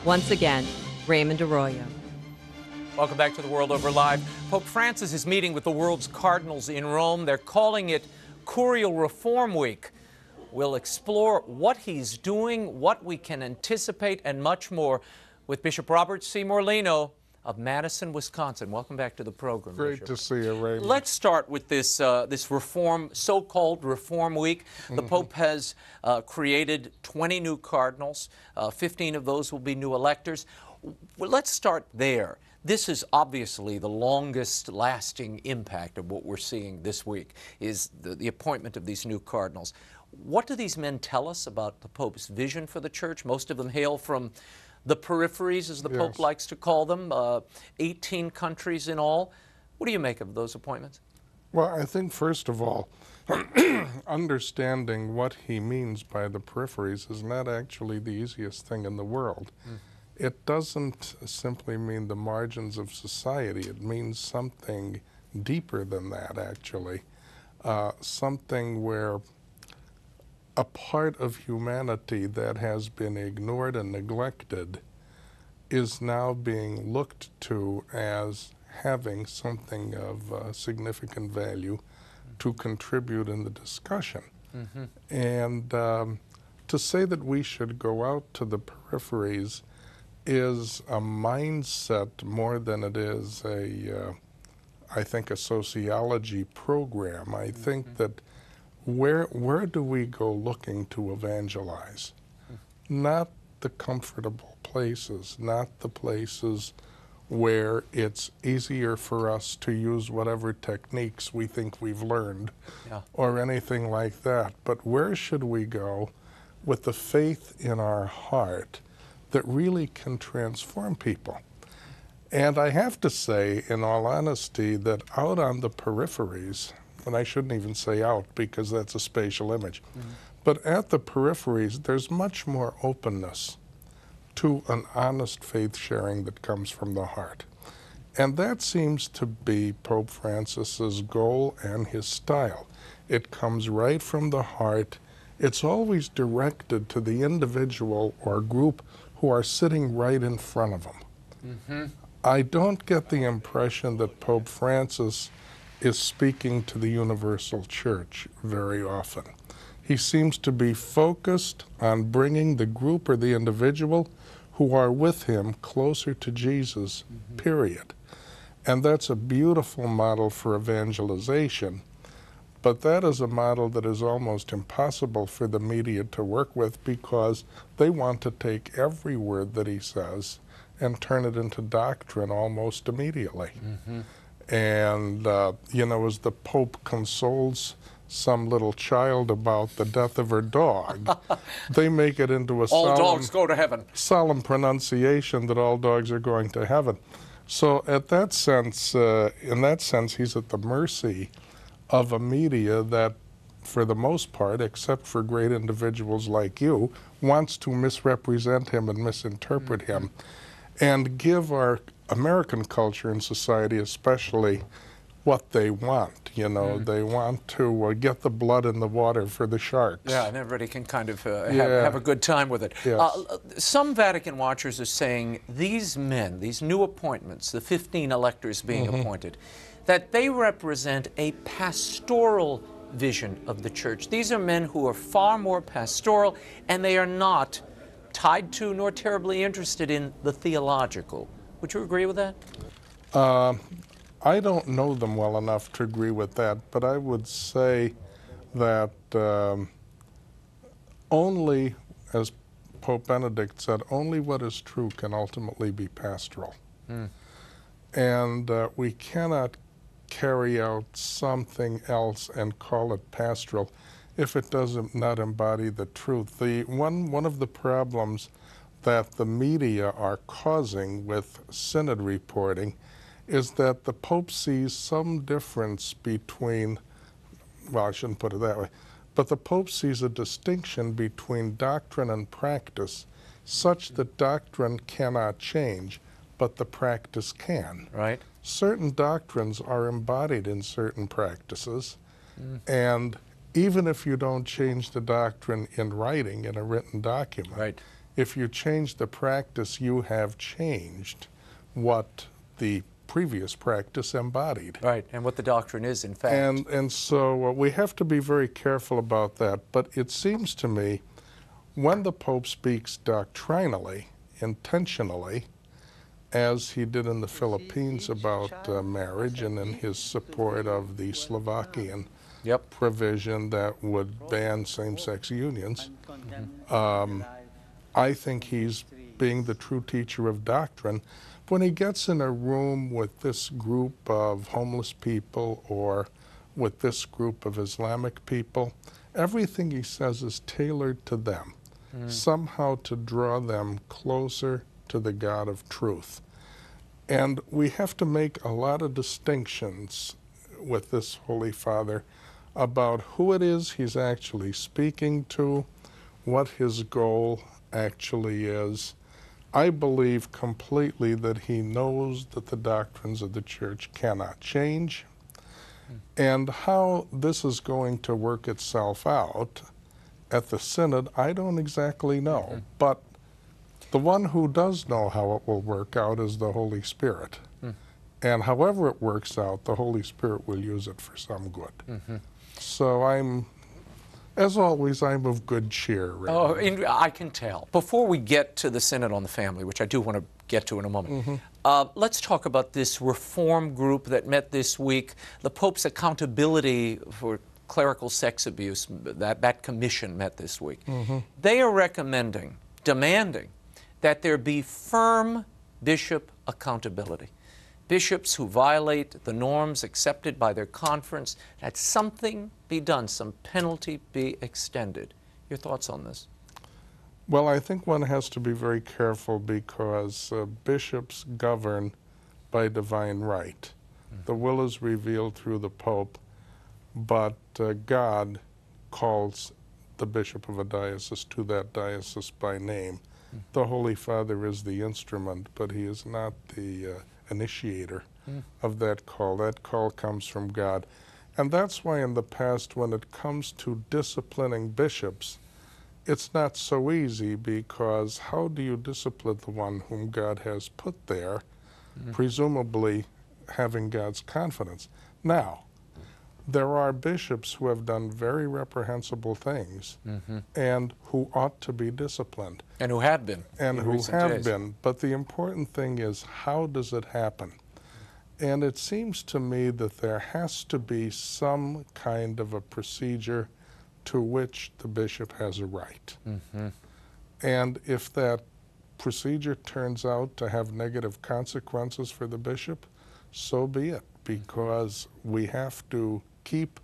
Once again, Raymond Arroyo. Welcome back to The World Over Live. Pope Francis is meeting with the world's cardinals in Rome. They're calling it Curial Reform Week. We'll explore what he's doing, what we can anticipate, and much more with Bishop Robert C. Molino of Madison, Wisconsin. Welcome back to the program, Great Bishop. to see you, Raymond. Let's start with this reform, so-called Reform Week. The Pope has created 20 new cardinals. 15 of those will be new electors. Well, let's start there. This is obviously the longest lasting impact of what we're seeing this week, is the appointment of these new cardinals. What do these men tell us about the Pope's vision for the Church? Most of them hail from the peripheries, as the Pope likes to call them, 18 countries in all. What do you make of those appointments? Well, I think, first of all, understanding what he means by the peripheries is not actually the easiest thing in the world. It doesn't simply mean the margins of society. It means something deeper than that, actually. Something where a part of humanity that has been ignored and neglected is now being looked to as having something of significant value to contribute in the discussion. And to say that we should go out to the peripheries is a mindset more than it is I think, a sociology program. I think that where do we go looking to evangelize? Not the comfortable places, not the places where it's easier for us to use whatever techniques we think we've learned or anything like that. But where should we go with the faith in our heart that really can transform people? And I have to say, in all honesty, that out on the peripheries, and I shouldn't even say out because that's a spatial image, but at the peripheries, there's much more openness to an honest faith sharing that comes from the heart. And that seems to be Pope Francis's goal and his style. It comes right from the heart. It's always directed to the individual or group who are sitting right in front of him. I don't get the impression that Pope Francis is speaking to the universal church very often. He seems to be focused on bringing the group or the individual who are with him closer to Jesus, period. And that's a beautiful model for evangelization, but that is a model that is almost impossible for the media to work with because they want to take every word that he says and turn it into doctrine almost immediately. And, you know, as the Pope consoles some little child about the death of her dog, they make it into a all dogs go to heaven. Solemn pronunciation that all dogs are going to heaven. So at that sense, in that sense, he's at the mercy of a media that, for the most part, except for great individuals like you, wants to misrepresent him and misinterpret him and give our American culture and society especially what they want. You know, they want to get the blood in the water for the sharks. Yeah, and everybody can kind of have a good time with it. Some Vatican watchers are saying these men, these new appointments, the 15 electors being appointed, that they represent a pastoral vision of the Church. These are men who are far more pastoral, and they are not tied to nor terribly interested in the theological. Would you agree with that? I don't know them well enough to agree with that, but I would say that only, as Pope Benedict said, only what is true can ultimately be pastoral. And we cannot carry out something else and call it pastoral if it does not embody the truth. One of the problems that the media are causing with Synod reporting is that the Pope sees some difference between, well, I shouldn't put it that way, but the Pope sees a distinction between doctrine and practice such that doctrine cannot change, but the practice can. Right. Certain doctrines are embodied in certain practices, and even if you don't change the doctrine in writing, in a written document, If you change the practice, you have changed what the previous practice embodied. Right, and what the doctrine is, in fact. And so we have to be very careful about that. But it seems to me, when the Pope speaks doctrinally, intentionally, as he did in the Philippines about marriage and in his support of the Slovakian provision that would ban same-sex unions, I think he's being the true teacher of doctrine. When he gets in a room with this group of homeless people or with this group of Islamic people, everything he says is tailored to them, somehow to draw them closer to the God of truth. And we have to make a lot of distinctions with this Holy Father about who it is he's actually speaking to, what his goal actually is. I believe completely that he knows that the doctrines of the Church cannot change, and how this is going to work itself out at the Synod, I don't exactly know. But the one who does know how it will work out is the Holy Spirit. And however it works out, the Holy Spirit will use it for some good. So as always, I'm of good cheer, Raymond. Oh, I can tell. Before we get to the Synod on the Family, which I do want to get to in a moment, let's talk about this reform group that met this week, the Pope's Accountability for Clerical Sex Abuse, that commission met this week. They are recommending, demanding, that there be firm bishop accountability. Bishops who violate the norms accepted by their conference, that something be done, some penalty be extended. Your thoughts on this? Well, I think one has to be very careful because bishops govern by divine right. The will is revealed through the Pope, but God calls the bishop of a diocese to that diocese by name. The Holy Father is the instrument, but he is not the initiator of that call. That call comes from God. And that's why in the past, when it comes to disciplining bishops, it's not so easy, because how do you discipline the one whom God has put there, presumably having God's confidence? Now, there are bishops who have done very reprehensible things and who ought to be disciplined. And who have been. And who have been. But the important thing is, how does it happen? And it seems to me that there has to be some kind of a procedure to which the bishop has a right. And if that procedure turns out to have negative consequences for the bishop, so be it, because we have to keep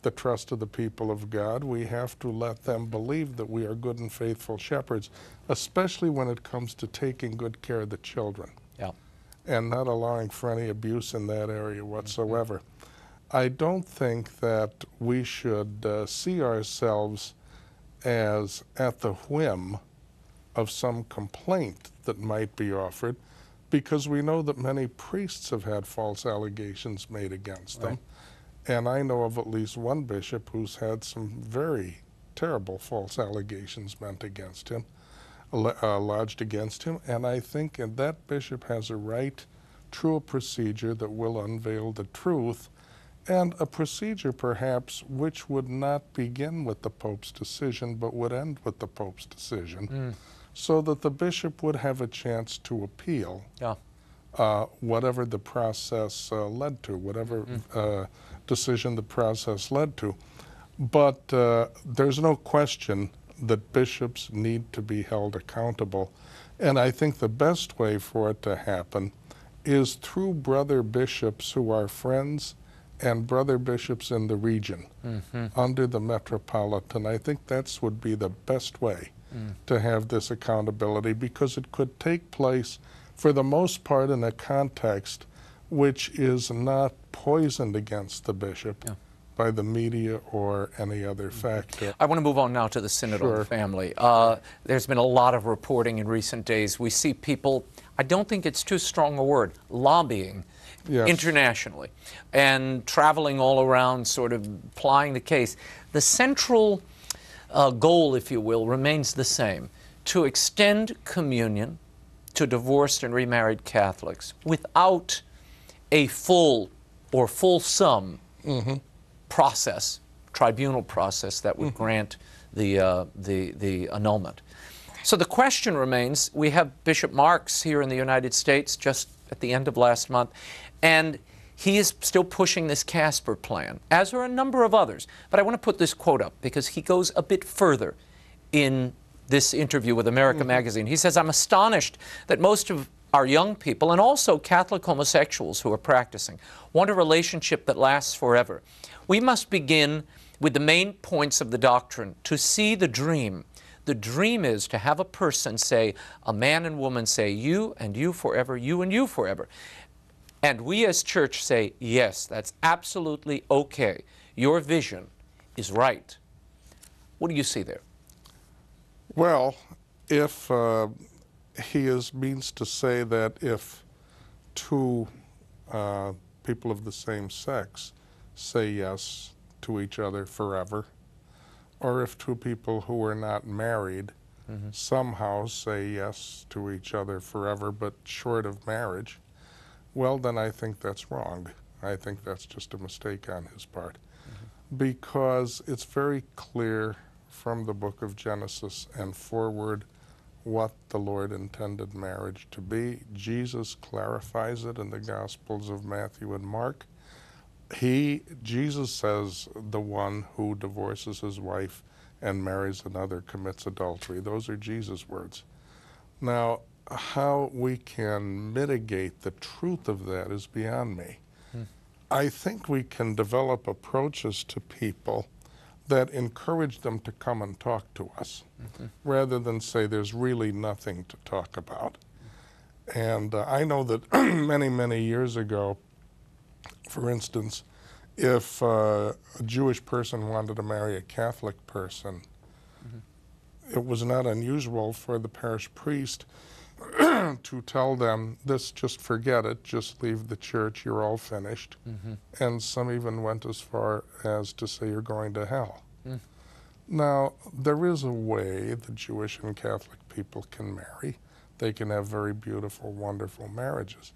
the trust of the people of God. We have to let them believe that we are good and faithful shepherds, especially when it comes to taking good care of the children and not allowing for any abuse in that area whatsoever. I don't think that we should see ourselves as at the whim of some complaint that might be offered, because we know that many priests have had false allegations made against them. And I know of at least one bishop who's had some very terrible false allegations meant against him, lodged against him. And I think that bishop has a right to a procedure that will unveil the truth, and a procedure perhaps which would not begin with the Pope's decision but would end with the Pope's decision, so that the bishop would have a chance to appeal whatever the process led to, whatever decision the process led to. But there's no question that bishops need to be held accountable. And I think the best way for it to happen is through brother bishops who are friends and brother bishops in the region under the metropolitan. I think that would be the best way to have this accountability, because it could take place for the most part in a context which is not poisoned against the bishop by the media or any other factor. I want to move on now to the Synod on the Family. There's been a lot of reporting in recent days. We see people, I don't think it's too strong a word, lobbying internationally and traveling all around, sort of plying the case. The central goal, if you will, remains the same: to extend communion to divorced and remarried Catholics without a full or fulsome process, tribunal process that would grant the annulment. So the question remains, we have Bishop Marks here in the United States just at the end of last month, and he is still pushing this Casper plan, as are a number of others. But I want to put this quote up because he goes a bit further in this interview with America Magazine. He says, "I'm astonished that most of our young people, and also Catholic homosexuals who are practicing, want a relationship that lasts forever. We must begin with the main points of the doctrine to see the dream. The dream is to have a person say, a man and woman say, you and you forever, you and you forever. And we as church say, yes, that's absolutely okay. Your vision is right." What do you see there? Well, if means to say that if two people of the same sex say yes to each other forever, or if two people who are not married somehow say yes to each other forever but short of marriage, well, then I think that's wrong. I think that's just a mistake on his part. Because it's very clear from the book of Genesis and forward what the Lord intended marriage to be. Jesus clarifies it in the Gospels of Matthew and Mark. Jesus says the one who divorces his wife and marries another commits adultery. Those are Jesus' words. Now, how we can mitigate the truth of that is beyond me. I think we can develop approaches to people that encourage them to come and talk to us, rather than say there's really nothing to talk about. And I know that many, many years ago, for instance, if a Jewish person wanted to marry a Catholic person, it was not unusual for the parish priest to tell them, this, just forget it, just leave the church, you're all finished. And some even went as far as to say you're going to hell. Now, there is a way the Jewish and Catholic people can marry. They can have very beautiful, wonderful marriages.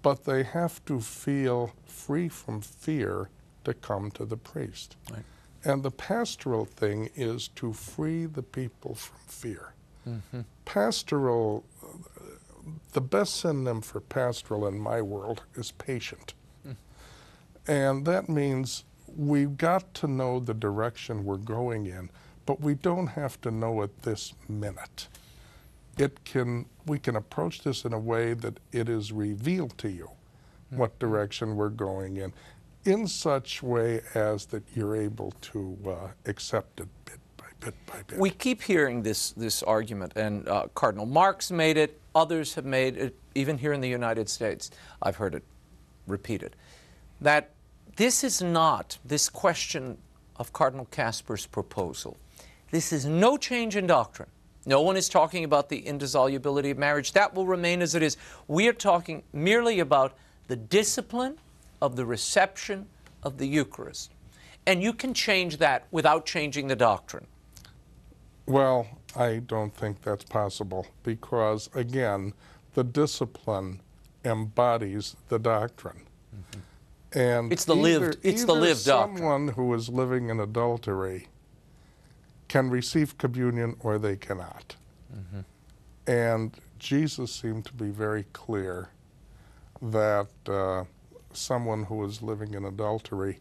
But they have to feel free from fear to come to the priest. Right. And the pastoral thing is to free the people from fear. Pastoral, the best synonym for pastoral in my world is patient. And that means we've got to know the direction we're going in, but we don't have to know it this minute. We can approach this in a way that it is revealed to you what direction we're going in such way as that you're able to accept it bit by bit. We keep hearing this argument, and Cardinal Marks made it, others have made it, even here in the United States, I've heard it repeated, that this question of Cardinal Casper's proposal, this is no change in doctrine. No one is talking about the indissolubility of marriage. That will remain as it is. We are talking merely about the discipline of the reception of the Eucharist. And you can change that without changing the doctrine. Well, I don't think that's possible because, again, the discipline embodies the doctrine. And it's the lived doctrine. Someone who is living in adultery can receive communion or they cannot. And Jesus seemed to be very clear that someone who is living in adultery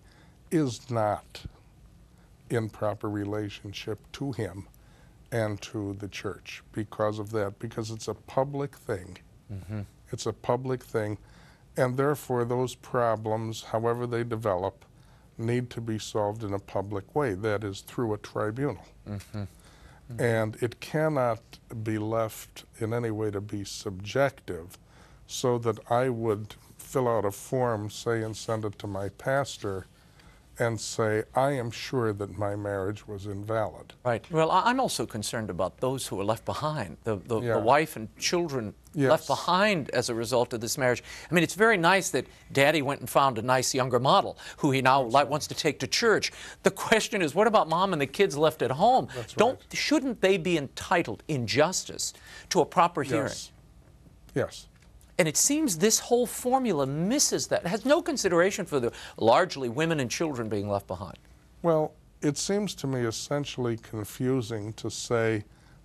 is not in proper relationship to him and to the church because of that, because it's a public thing. It's a public thing, and therefore those problems, however they develop, need to be solved in a public way, that is, through a tribunal. And it cannot be left in any way to be subjective, so that I would fill out a form, say, and send it to my pastor, and say, I am sure that my marriage was invalid. Right. Well, I'm also concerned about those who are left behind, the Yeah. wife and children Yes. left behind as a result of this marriage. I mean, it's very nice that Daddy went and found a nice younger model who he now wants to take to church. The question is, what about Mom and the kids left at home? That's Shouldn't they be entitled, in justice, to a proper hearing? Yes. Yes. And it seems this whole formula misses that. It has no consideration for the largely women and children being left behind. Well, it seems to me essentially confusing to say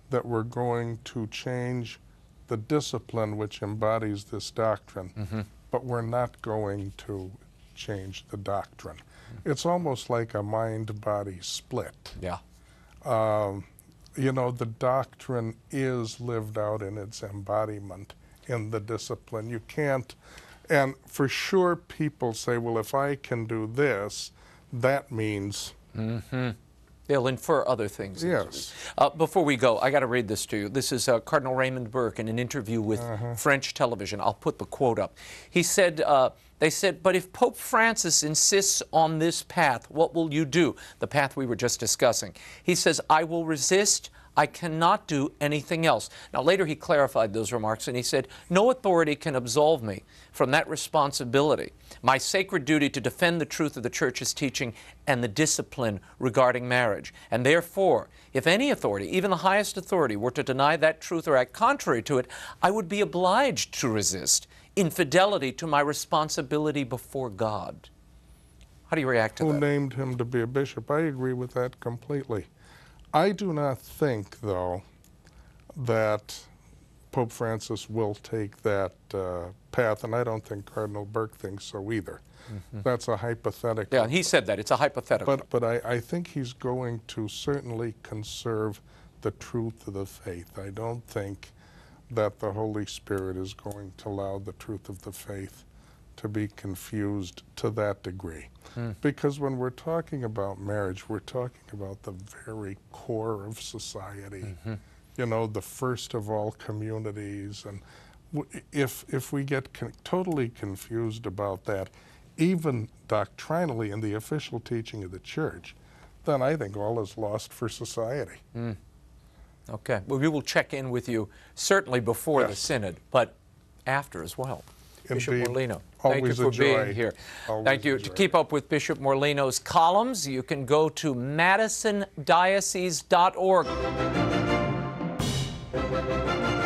that we're going to change the discipline which embodies this doctrine, but we're not going to change the doctrine. It's almost like a mind-body split. Yeah. You know, the doctrine is lived out in its embodiment in the discipline. You can't, and for sure people say, well, if I can do this, that means... They'll infer other things. Yes. Before we go, I got to read this to you. This is Cardinal Raymond Burke in an interview with French television. I'll put the quote up. He said, they said, but if Pope Francis insists on this path, what will you do? The path we were just discussing. He says, I will resist. I cannot do anything else. Now, later he clarified those remarks and he said, no authority can absolve me from that responsibility, my sacred duty to defend the truth of the Church's teaching and the discipline regarding marriage. And therefore, if any authority, even the highest authority, were to deny that truth or act contrary to it, I would be obliged to resist in fidelity to my responsibility before God. How do you react to that? Who named him to be a bishop? I agree with that completely. I do not think, though, that Pope Francis will take that path, and I don't think Cardinal Burke thinks so either. That's a hypothetical. Yeah, he said that. It's a hypothetical. But I think he's going to certainly conserve the truth of the faith. I don't think that the Holy Spirit is going to allow the truth of the faith to be confused to that degree. Because when we're talking about marriage, we're talking about the very core of society. You know, the first of all communities. And if we get totally confused about that, even doctrinally in the official teaching of the Church, then I think all is lost for society. Okay. Well, we will check in with you certainly before the Synod, but after as well. Bishop Indeed. Molino, thank you Always for a joy. being here. Always Thank you. a To joy. keep up with Bishop Morlino's columns, you can go to madisondiocese.org.